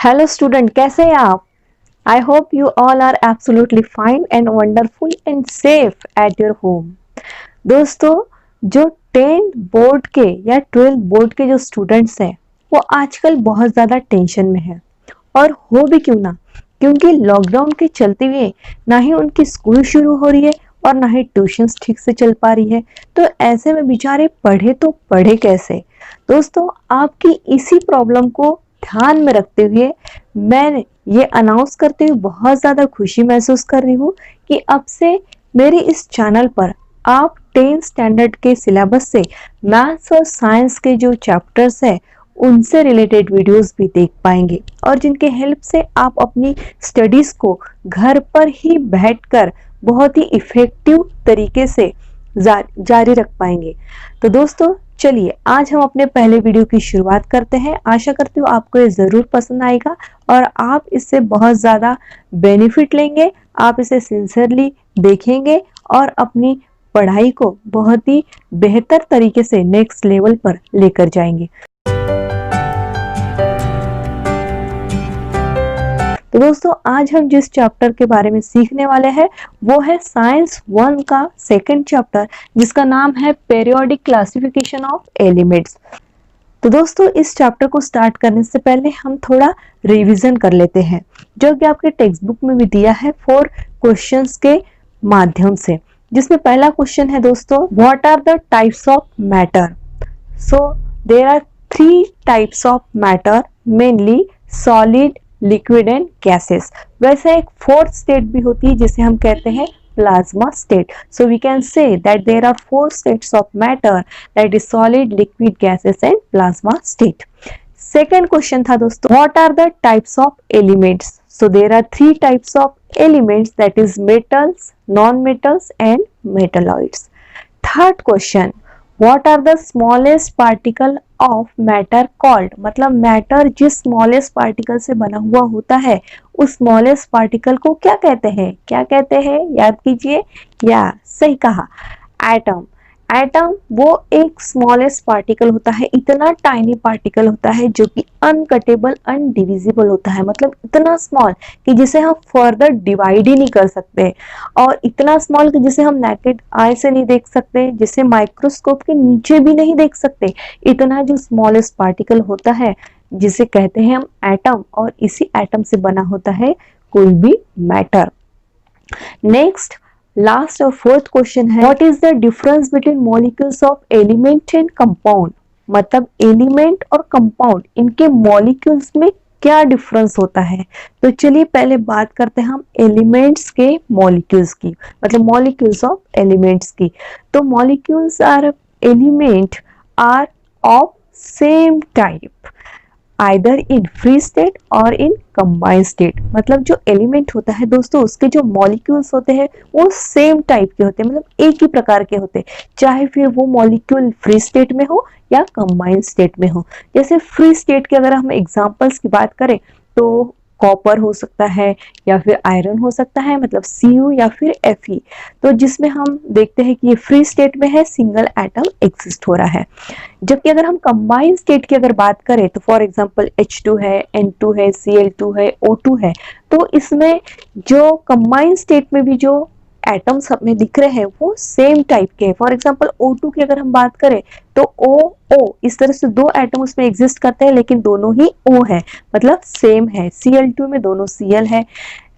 Hello student, कैसे हैं आप? I hope you all are absolutely fine and wonderful and safe at your home. दोस्तों, जो 10th board के या 12th बोर्ड के जो स्टूडेंट्स हैं वो आजकल बहुत ज़्यादा टेंशन में हैं। और हो भी क्यों ना, क्योंकि लॉकडाउन के चलते हुए ना ही उनकी स्कूल शुरू हो रही है और ना ही ट्यूशंस ठीक से चल पा रही है। तो ऐसे में बेचारे पढ़े तो पढ़े कैसे? दोस्तों, आपकी इसी प्रॉब्लम को ध्यान में रखते हुए मैं ये अनाउंस करते हुए बहुत ज़्यादा खुशी महसूस कर रही हूँ कि अब से मेरे इस चैनल पर आप 10th स्टैंडर्ड के सिलेबस से मैथ्स और साइंस के जो चैप्टर्स है उनसे रिलेटेड वीडियोस भी देख पाएंगे और जिनके हेल्प से आप अपनी स्टडीज को घर पर ही बैठकर बहुत ही इफेक्टिव तरीके से जारी रख पाएंगे। तो दोस्तों, चलिए आज हम अपने पहले वीडियो की शुरुआत करते हैं। आशा करती हूँ आपको ये ज़रूर पसंद आएगा और आप इससे बहुत ज़्यादा बेनिफिट लेंगे। आप इसे सिंसियरली देखेंगे और अपनी पढ़ाई को बहुत ही बेहतर तरीके से नेक्स्ट लेवल पर लेकर जाएंगे। तो दोस्तों, आज हम जिस चैप्टर के बारे में सीखने वाले हैं वो है साइंस 1 का सेकंड चैप्टर, जिसका नाम है पीरियोडिक क्लासिफिकेशन ऑफ एलिमेंट्स। तो दोस्तों, इस चैप्टर को स्टार्ट करने से पहले हम थोड़ा रिवीजन कर लेते हैं, जो कि आपके टेक्स्ट बुक में भी दिया है 4 क्वेश्चंस के माध्यम से। जिसमें पहला क्वेश्चन है दोस्तों, what are the types of matter? So there are 3 types of matter, mainly solid, liquid and gases. वैसे एक फोर्थ स्टेट भी होती है जिसे हम कहते हैं plasma state. So we can say that there are 4 states of matter, that is solid, liquid, gases and plasma state. Second question था दोस्तों, what are the types of elements? So there are 3 types of elements, that is metals, non-metals and metalloids. Third question, what are the smallest particle of matter called? मतलब matter जिस smallest particle से बना हुआ होता है उस smallest particle को क्या कहते हैं? क्या कहते हैं? याद कीजिए। या सही कहा, एटम। एटम वो एक स्मॉलेस्ट पार्टिकल होता है, इतना टाइनी पार्टिकल होता है जो कि अनकटेबल, अनडिविजिबल होता है। मतलब इतना स्मॉल कि जिसे हम फर्दर डिवाइड ही नहीं कर सकते, और इतना स्मॉल कि जिसे हम नेकेड आई से नहीं देख सकते, जिसे माइक्रोस्कोप के नीचे भी नहीं देख सकते। इतना जो स्मॉलेस्ट पार्टिकल होता है जिसे कहते हैं हम एटम, और इसी एटम से बना होता है कोई भी मैटर। नेक्स्ट, लास्ट और फोर्थ क्वेश्चन है, what is the difference between molecules of element and compound? मतलब एलिमेंट और कंपाउंड, इनके मॉलिक्यूल्स में क्या डिफरेंस होता है? तो चलिए पहले बात करते हैं हम एलिमेंट्स के मॉलिक्यूल्स की, मतलब मॉलिक्यूल्स ऑफ एलिमेंट्स की। तो molecules are element are of same type, either in free state और इन कंबाइंड स्टेट। मतलब जो एलिमेंट होता है दोस्तों, उसके जो मॉलिक्यूल्स होते हैं वो सेम टाइप के होते हैं, मतलब एक ही प्रकार के होते हैं, चाहे फिर वो मॉलिक्यूल फ्री स्टेट में हो या कंबाइंड स्टेट में हो। जैसे फ्री स्टेट के अगर हम एग्जांपल्स की बात करें तो कॉपर हो सकता है या फिर आयरन हो सकता है, मतलब Cu या फिर Fe। तो जिसमें हम देखते हैं कि ये फ्री स्टेट में है, सिंगल एटम एग्जिस्ट हो रहा है। जबकि अगर हम कंबाइंड स्टेट की अगर बात करें तो फॉर एग्जांपल H2 है, N2 है, Cl2 है, O2 है, तो इसमें जो कंबाइंड स्टेट में भी जो एटम्स हमें दिख रहे हैं वो सेम टाइप के हैं। फॉर एग्जांपल O2 की अगर हम बात करें तो O इस तरह से 2 एटम उसमें एग्जिस्ट करते हैं, लेकिन दोनों ही O है, मतलब सेम है। Cl2 में दोनों Cl है,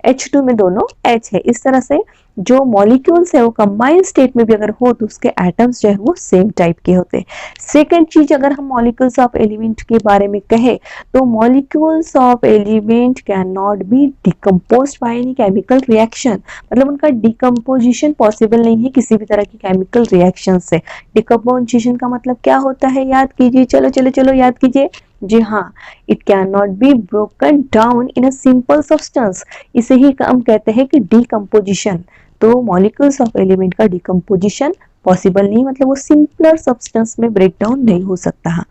H2 में दोनों H है। इस तरह से जो मॉलिक्यूल्स है वो कंबाइंड स्टेट में भी अगर हो तो उसके एटम्स जो है वो सेम टाइप के होते हैं। सेकंड चीज, अगर हम मॉलिक्यूल्स ऑफ एलिमेंट के बारे में कहें तो molecules of element can not be decomposed by any chemical reaction. मतलब उनका डिकम्पोजिशन पॉसिबल नहीं है किसी भी तरह की केमिकल रिएक्शन से। डिकम्पोजिशन का मतलब क्या होता है? याद कीजिए, चलो चलो चलो याद कीजिए। जी हाँ, it can not be broken down in a simple substance. इसे ही हम कहते हैं कि डिकम्पोजिशन। तो मॉलिक्यूल्स ऑफ एलिमेंट का डिकम्पोजिशन पॉसिबल नहीं, मतलब वो सिंपलर सब्सटेंस में ब्रेक डाउन नहीं हो सकता।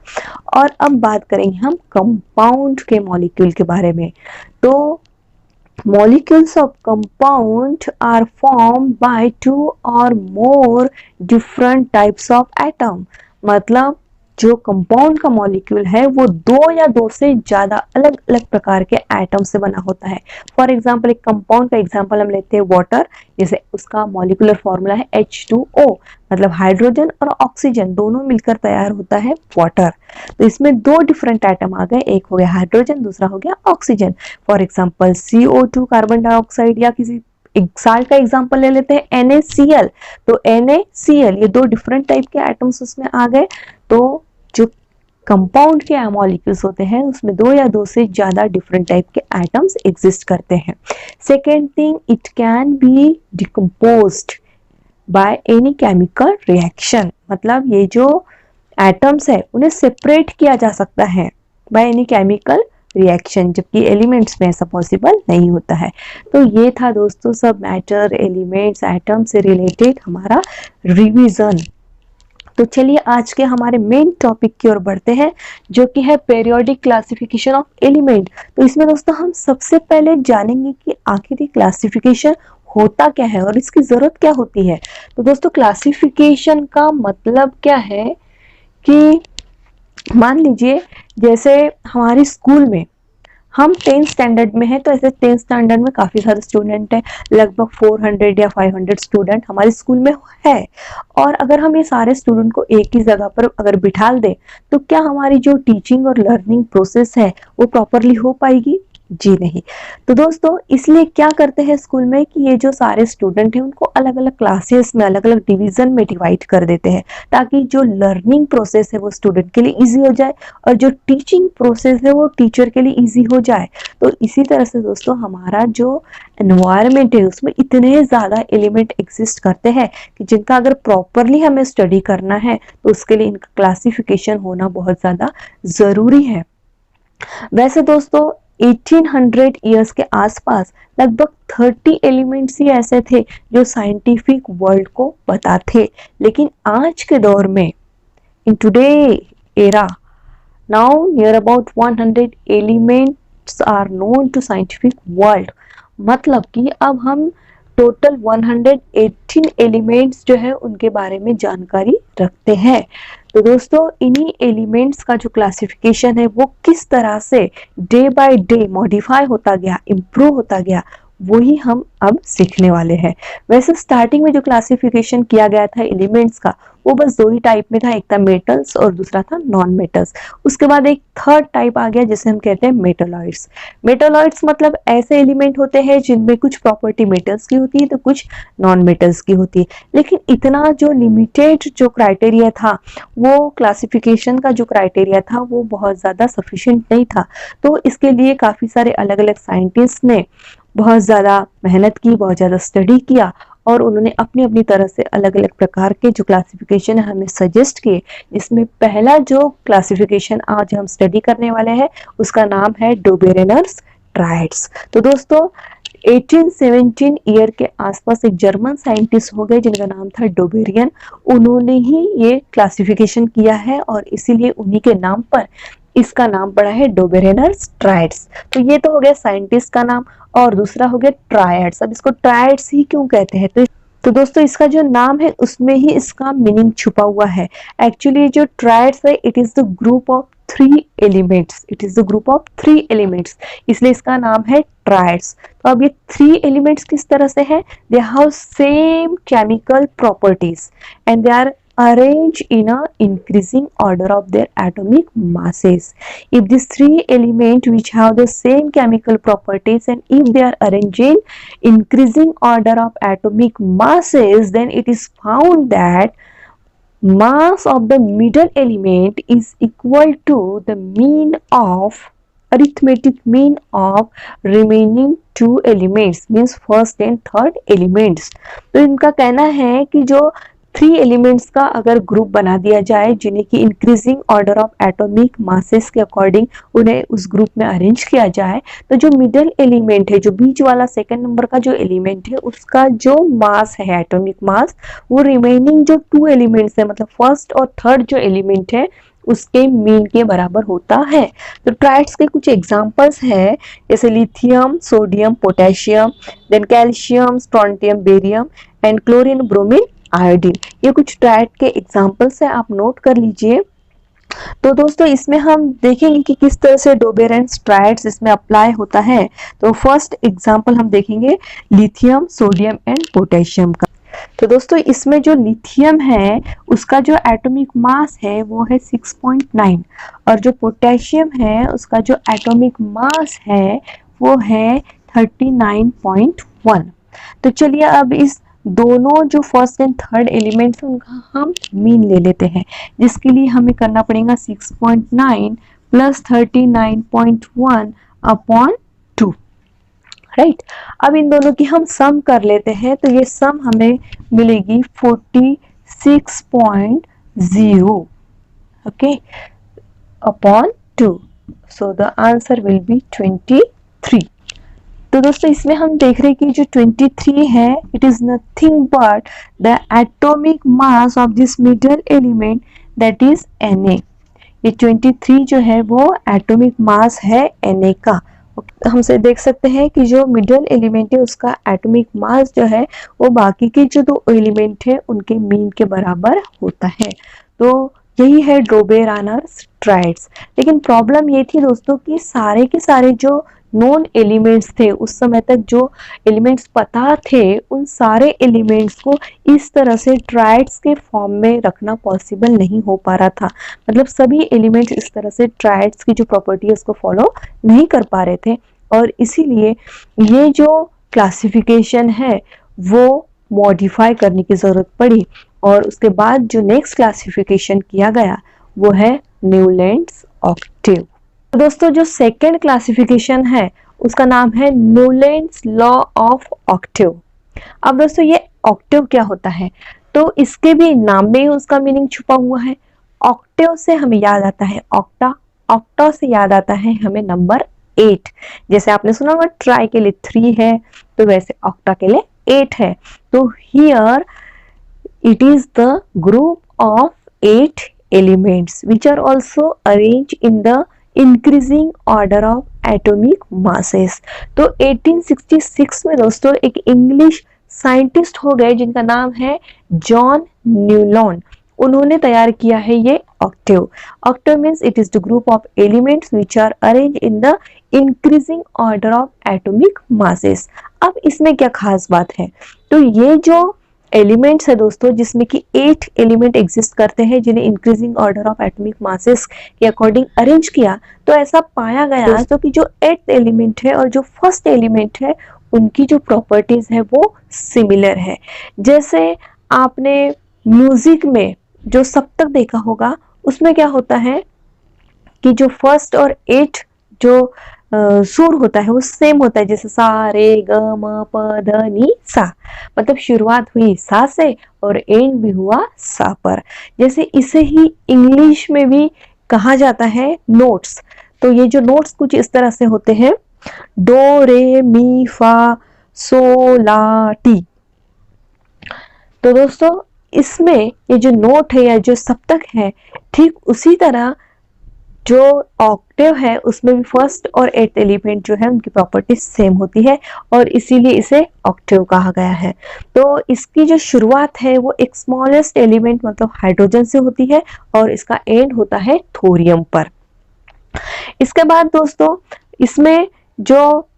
और अब बात करेंगे हम कंपाउंड के मॉलिक्यूल के बारे में। तो molecules of compound are formed by 2 or more different types of atom। मतलब जो कंपाउंड का मॉलिक्यूल है वो दो या दो से ज्यादा अलग अलग प्रकार के एटम से बना होता है। फॉर एग्जाम्पल एक कंपाउंड का एग्जाम्पल हम लेते हैं वाटर, जैसे उसका मॉलिक्यूलर फॉर्मूला है H2O, मतलब हाइड्रोजन और ऑक्सीजन दोनों मिलकर तैयार होता है वाटर। तो इसमें दो डिफरेंट एटम आ गए, एक हो गया हाइड्रोजन, दूसरा हो गया oxygen. For example CO2 carbon dioxide, या किसी एक साल्ट का एग्जाम्पल ले लेते हैं NaCl। तो NaCl ये दो डिफरेंट टाइप के एटम्स उसमें आ गए। तो जो कंपाउंड के मॉलिक्यूल्स होते हैं उसमें दो या दो से ज्यादा डिफरेंट टाइप के एटम्स एग्जिस्ट करते हैं। Second thing, it can be decomposed by any chemical reaction, मतलब ये जो एटम्स है उन्हें सेपरेट किया जा सकता है बाय एनी केमिकल रिएक्शन, जबकि एलिमेंट्स में ऐसा पॉसिबल नहीं होता है। तो ये था दोस्तों सब मैटर, एलिमेंट्स, एटम से रिलेटेड हमारा रिवीजन। तो चलिए आज के हमारे मेन टॉपिक की ओर बढ़ते हैं, जो कि है पीरियोडिक क्लासिफिकेशन ऑफ एलिमेंट। तो इसमें दोस्तों हम सबसे पहले जानेंगे कि आखिर ये क्लासिफिकेशन होता क्या है और इसकी जरूरत क्या होती है। तो दोस्तों क्लासिफिकेशन का मतलब क्या है कि मान लीजिए जैसे हमारे स्कूल में हम 10th स्टैंडर्ड में हैं, तो ऐसे 10th स्टैंडर्ड में काफी सारे स्टूडेंट हैं, लगभग 400 या 500 स्टूडेंट हमारे स्कूल में है। और अगर हम ये सारे स्टूडेंट को एक ही जगह पर अगर बिठा दें तो क्या हमारी जो टीचिंग और लर्निंग प्रोसेस है वो प्रॉपरली हो पाएगी? जी नहीं। तो दोस्तों इसलिए क्या करते हैं स्कूल में कि ये जो सारे स्टूडेंट हैं उनको अलग अलग क्लासेस में, अलग अलग डिवीजन में डिवाइड कर देते हैं, ताकि जो लर्निंग प्रोसेस है वो स्टूडेंट के लिए इजी हो जाए और जो टीचिंग प्रोसेस है वो टीचर के लिए इजी हो जाए। तो इसी तरह से दोस्तों हमारा जो एनवायरनमेंट है उसमें इतने ज़्यादा एलिमेंट एग्जिस्ट करते हैं कि जिनका अगर प्रॉपरली हमें स्टडी करना है तो उसके लिए इनका क्लासिफिकेशन होना बहुत ज़्यादा ज़रूरी है। वैसे दोस्तों 1800 ईयर्स के आसपास लगभग 30 एलिमेंट्स ही ऐसे थे जो साइंटिफिक वर्ल्ड को पता थे, लेकिन आज के दौर में in today era now near about 100 elements are known to scientific world. मतलब कि अब हम टोटल 118 एलिमेंट्स जो है उनके बारे में जानकारी रखते हैं। तो दोस्तों इन्हीं एलिमेंट्स का जो क्लासिफिकेशन है वो किस तरह से डे बाय डे मॉडिफाई होता गया, इम्प्रूव होता गया, वही हम अब सीखने वाले हैं। वैसे स्टार्टिंग में जो क्लासिफिकेशन किया गया था एलिमेंट्स का वो बस दो ही टाइप में था, एक था मेटल्स और दूसरा था नॉन मेटल्स। उसके बाद एक थर्ड टाइप आ गया जिसे हम कहते हैं मेटलॉइड्स। मेटलॉइड्स मतलब ऐसे एलिमेंट होते हैं जिनमें कुछ प्रॉपर्टी मेटल्स की होती है तो कुछ नॉन मेटल्स की होती है। लेकिन इतना जो लिमिटेड जो क्राइटेरिया था, वो क्लासिफिकेशन का जो क्राइटेरिया था वो बहुत ज़्यादा सफिशिएंट नहीं था। तो इसके लिए काफ़ी सारे अलग अलग साइंटिस्ट ने बहुत ज़्यादा मेहनत की, बहुत ज़्यादा स्टडी किया और उन्होंने अपनी अपनी तरह से अलग अलग प्रकार के जो क्लासिफिकेशन है हमें सजेस्ट किए। जिसमें पहला जो क्लासिफिकेशन आज हम स्टडी करने वाले हैं उसका नाम है डोबेरेनर्स ट्रायड्स। तो दोस्तों 1817 ईयर के आसपास एक जर्मन साइंटिस्ट हो गए जिनका नाम था डोबेरियन। उन्होंने ही ये क्लासिफिकेशन किया है और इसीलिए उन्हीं के नाम पर इसका नाम पड़ा है डोबेरेनर्स ट्रायड्स। तो ये तो हो गया साइंटिस्ट का नाम और दूसरा हो गया ट्रायड्स। अब इसको ट्रायड्स ही क्यों कहते हैं? तो दोस्तों इसका जो नाम है उसमें ही इसका मीनिंग छुपा हुआ है। एक्चुअली जो ट्रायड्स है it is the group of 3 elements, it is the group of 3 elements, इसलिए इसका नाम है ट्रायड्स। तो अब ये 3 एलिमेंट्स किस तरह से हैं? They have same chemical properties and they are arranged in a increasing order of their atomic masses. If these 3 elements which have the same chemical properties and if they are arranged in increasing order of atomic masses, then it is found that mass of the middle element is equal to the mean of arithmetic mean of remaining 2 elements, means first and third elements। तो इनका कहना है कि जो 3 elements का अगर group बना दिया जाए जिन्हें कि increasing order of atomic masses के अकॉर्डिंग उन्हें उस ग्रुप में अरेंज किया जाए, तो जो मिडिल एलिमेंट है, जो बीच वाला सेकंड नंबर का जो एलिमेंट है, उसका जो मास है एटॉमिक मास, वो रिमेनिंग जो 2 एलिमेंट्स है मतलब फर्स्ट और थर्ड जो एलिमेंट है उसके मीन के बराबर होता है। तो ट्रायड्स के कुछ एग्जांपल्स हैं जैसे lithium, sodium, potassium, then calcium, strontium, barium and chlorine, bromine, iodine. ये कुछ ट्रायड के एग्जांपल्स हैं, आप नोट कर लीजिए। तो दोस्तों इसमें हम देखेंगे कि किस तरह से डोबेरेंस ट्राइड्स इसमें अप्लाई होता है। तो फर्स्ट एग्जांपल हम देखेंगे लिथियम, सोडियम एंड पोटेशियम का। तो दोस्तों इसमें जो लिथियम है उसका जो एटॉमिक मास है वो है 6.9 और जो पोटेशियम है उसका जो एटॉमिक मास है वो है 39.1। तो चलिए अब इस दोनों जो फर्स्ट एंड थर्ड एलिमेंट्स हैं उनका हम मीन ले लेते हैं, जिसके लिए हमें करना पड़ेगा 6.9 प्लस 39.1 अपॉन 2, राइट। अब इन दोनों की हम सम कर लेते हैं, तो ये सम हमें मिलेगी 46.0, okay, upon 2। So the answer will be 23। तो दोस्तों इसमें हम देख रहे हैं कि जो 23 है it is nothing but the atomic mass of this middle element that is Na। ये 23 जो है वो एटॉमिक मास है Na का। हमसे देख सकते हैं कि जो मिडल एलिमेंट है उसका एटॉमिक मास जो है वो बाकी के जो दो एलिमेंट है उनके मीन के बराबर होता है। तो यही है डोबेरेनर्स ट्राइड्स। लेकिन प्रॉब्लम ये थी दोस्तों कि सारे के सारे जो नॉन एलिमेंट्स थे उस समय तक, जो एलिमेंट्स पता थे, उन सारे एलिमेंट्स को इस तरह से ट्राइड्स के फॉर्म में रखना पॉसिबल नहीं हो पा रहा था। मतलब सभी एलिमेंट्स इस तरह से ट्राइड्स की जो प्रॉपर्टी है उसको फॉलो नहीं कर पा रहे थे और इसीलिए ये जो क्लासिफिकेशन है वो मॉडिफाई करने की ज़रूरत पड़ी और उसके बाद जो नेक्स्ट क्लासिफिकेशन किया गया वो है न्यूलैंड्स ऑक्टेव। तो दोस्तों जो सेकेंड क्लासिफिकेशन है उसका नाम है न्यूलैंड्स लॉ ऑफ ऑक्टेव। अब दोस्तों ये ऑक्टेव क्या होता है, तो इसके भी नाम में ही उसका मीनिंग छुपा हुआ है। ऑक्टेव से हमें याद आता है ऑक्टा, ऑक्टा से याद आता है हमें नंबर 8। जैसे आपने सुना होगा ट्राई के लिए 3 है तो वैसे ऑक्टा के लिए 8 है। तो here it is the group of 8 elements which are also arranged in the increasing order of atomic masses। तो 1866 में दोस्तों एक इंग्लिश साइंटिस्ट हो गए जिनका नाम है जॉन न्यूलैंड। उन्होंने तैयार किया है ये octave. Octave means it is the group of elements which are arrange in the increasing order of atomic masses. अब इसमें क्या खास बात है, तो ये जो एलिमेंट्स है दोस्तों जिसमें कि 8 एलिमेंट एग्जिस्ट करते हैं जिन्हें increasing order of atomic masses के अकॉर्डिंग अरेंज किया, तो ऐसा पाया गया दोस्तों कि जो 8th एलिमेंट है और जो फर्स्ट एलिमेंट है उनकी जो प्रॉपर्टीज है वो सिमिलर है। जैसे आपने म्यूजिक में जो सप्तक देखा होगा उसमें क्या होता है कि जो फर्स्ट और 8 जो सुर होता है वो सेम होता है, जैसे सा रे ग म प ध नि सा, मतलब शुरुआत हुई सा से और एंड भी हुआ सा पर। जैसे इसे ही इंग्लिश में भी कहा जाता है नोट्स। तो ये जो नोट्स कुछ इस तरह से होते हैं, डो रे मी फा सो ला टी। तो दोस्तों इसमें ये जो नोट है या जो सप्तक है ठीक उसी तरह जो ऑक्टेव है उसमें भी फर्स्ट और 8th एलिमेंट जो है उनकी प्रॉपर्टी सेम होती है और इसीलिए इसे ऑक्टेव कहा गया है। तो इसकी जो शुरुआत है वो एक स्मॉलेस्ट एलिमेंट मतलब हाइड्रोजन से होती है और इसका एंड होता है थोरियम पर। इसके बाद दोस्तों इसमें जो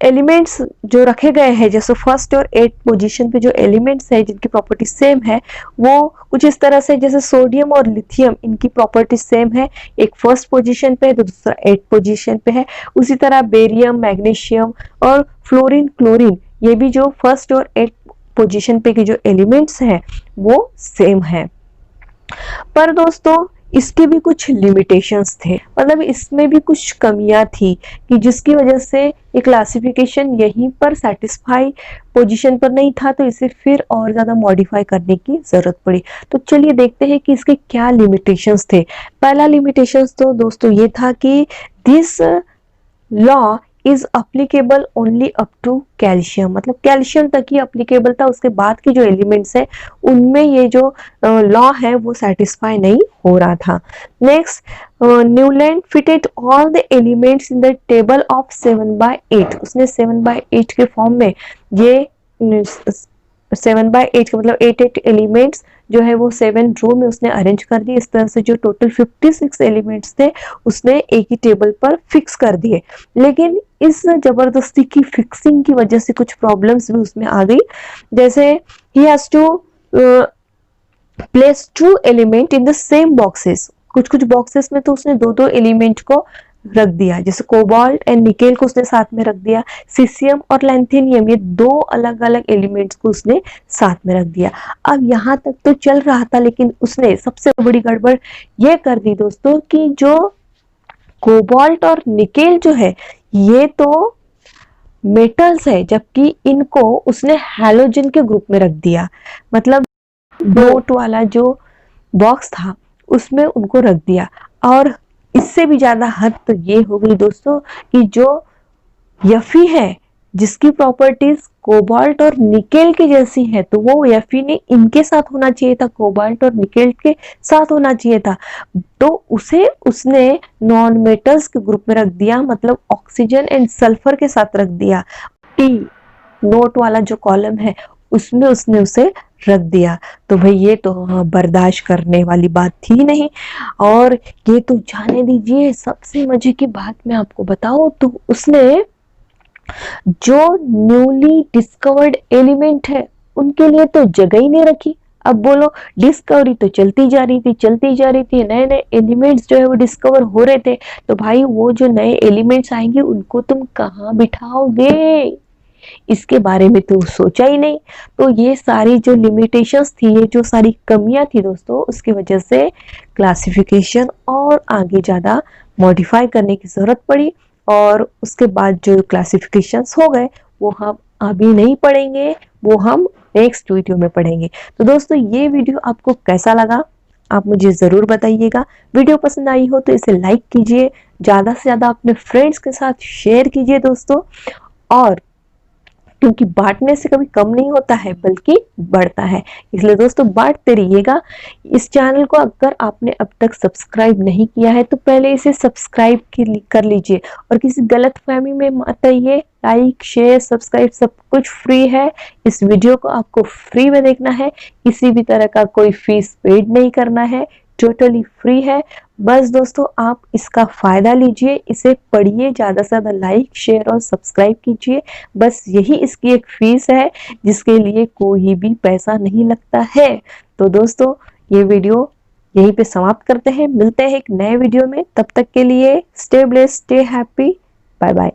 एलिमेंट्स जो रखे गए हैं जैसे फर्स्ट और 8th पोजीशन पे जो एलिमेंट्स है जिनकी प्रॉपर्टी सेम है वो कुछ इस तरह से, जैसे सोडियम और लिथियम इनकी प्रॉपर्टी सेम है, एक फर्स्ट पोजीशन पे तो दूसरा 8th पोजीशन पे है। उसी तरह बेरियम, मैग्नीशियम और फ्लोरीन, क्लोरीन ये भी जो फर्स्ट और 8th पोजीशन पे के जो एलिमेंट्स हैं वो सेम है। पर दोस्तों इसके भी कुछ लिमिटेशंस थे, मतलब इसमें भी कुछ कमियां थी कि जिसकी वजह से ये क्लासिफिकेशन यहीं पर सेटिस्फाई पोजीशन पर नहीं था, तो इसे फिर और ज़्यादा मॉडिफाई करने की ज़रूरत पड़ी। तो चलिए देखते हैं कि इसके क्या लिमिटेशंस थे। पहला लिमिटेशंस तो दोस्तों ये था कि this law is applicable only up to calcium, मतलब कैल्शियम तक ही अप्लीकेबल था, उसके बाद के जो एलिमेंट्स है उनमें ये जो लॉ है वो सेटिस्फाई नहीं हो रहा था। Next, Newland fitted all the elements in the table of 7/8। उसने 7/8 के फॉर्म में ये 7/8 का मतलब 8 एलिमेंट्स जो है वो 7 रो में उसने अरेंज कर दिए। इस तरह से जो टोटल 56 एलिमेंट्स थे उसने एक ही टेबल पर फिक्स कर दिए। लेकिन इस जबरदस्ती की फिक्सिंग की वजह से कुछ प्रॉब्लम्स भी उसमें आ गई। जैसे ही has to place 2 element in the same boxes. कुछ कुछ बॉक्सेस में तो उसने दो दो एलिमेंट को रख दिया, जैसे कोबाल्ट एंड निकेल को उसने साथ में रख दिया, सीसियम और लैंथेनियम, ये दो अलग अलग एलिमेंट्स को उसने साथ में रख दिया। अब यहाँ तक तो चल रहा था, लेकिन उसने सबसे बड़ी गड़बड़ ये कर दी दोस्तों कि जो कोबाल्ट और निकेल जो है ये तो मेटल्स है, जबकि इनको उसने हैलोजन के ग्रुप में रख दिया। मतलब नोट वाला जो बॉक्स था उसमें उनको रख दिया। और इससे भी ज्यादा हद तो ये हो गई दोस्तों कि जो यफी है जिसकी प्रॉपर्टीज कोबाल्ट और निकेल की जैसी है, तो वो यफी ने इनके साथ होना चाहिए था, कोबाल्ट और निकेल के साथ होना चाहिए था, तो उसे उसने नॉन मेटल्स के ग्रुप में रख दिया, मतलब ऑक्सीजन एंड सल्फर के साथ रख दिया। टी नोट वाला जो कॉलम है उसमें उसने उसे रख दिया। तो भाई ये तो बर्दाश्त करने वाली बात थी नहीं। और ये तो जाने दीजिए, सबसे मजे की बात मैं आपको बताऊं तो उसने जो न्यूली डिस्कवर्ड एलिमेंट है उनके लिए तो जगह ही नहीं रखी। अब बोलो, डिस्कवरी तो चलती जा रही थी चलती जा रही थी, नए नए एलिमेंट्स जो है वो डिस्कवर हो रहे थे, तो भाई वो जो नए एलिमेंट्स आएंगे उनको तुम कहाँ बिठाओगे, इसके बारे में तो सोचा ही नहीं। तो ये सारी जो लिमिटेशंस थी, ये जो सारी कमियां थी दोस्तों, उसकी वजह से क्लासिफिकेशन और आगे ज़्यादा मॉडिफाई करने की ज़रूरत पड़ी। और उसके बाद जो क्लासिफिकेशंस हो गए वो हम अभी नहीं पढ़ेंगे, वो हम नेक्स्ट वीडियो में पढ़ेंगे। तो दोस्तों ये वीडियो आपको कैसा लगा आप मुझे ज़रूर बताइएगा। वीडियो पसंद आई हो तो इसे लाइक कीजिए, ज़्यादा से ज़्यादा अपने फ्रेंड्स के साथ शेयर कीजिए दोस्तों। और क्योंकि बांटने से कभी कम नहीं होता है बल्कि बढ़ता है, इसलिए दोस्तों बांटते रहिएगा। इस चैनल को अगर आपने अब तक सब्सक्राइब नहीं किया है तो पहले इसे सब्सक्राइब कर लीजिए, और किसी गलत फहमी में मत आइए। लाइक शेयर सब्सक्राइब सब कुछ फ्री है। इस वीडियो को आपको फ्री में देखना है, किसी भी तरह का कोई फीस पेड नहीं करना है, टोटली फ्री है। बस दोस्तों आप इसका फायदा लीजिए, इसे पढ़िए, ज्यादा से ज्यादा लाइक शेयर और सब्सक्राइब कीजिए। बस यही इसकी एक फीस है जिसके लिए कोई भी पैसा नहीं लगता है। तो दोस्तों ये वीडियो यहीं पे समाप्त करते हैं, मिलते हैं एक नए वीडियो में। तब तक के लिए stay blessed, stay happy, bye bye.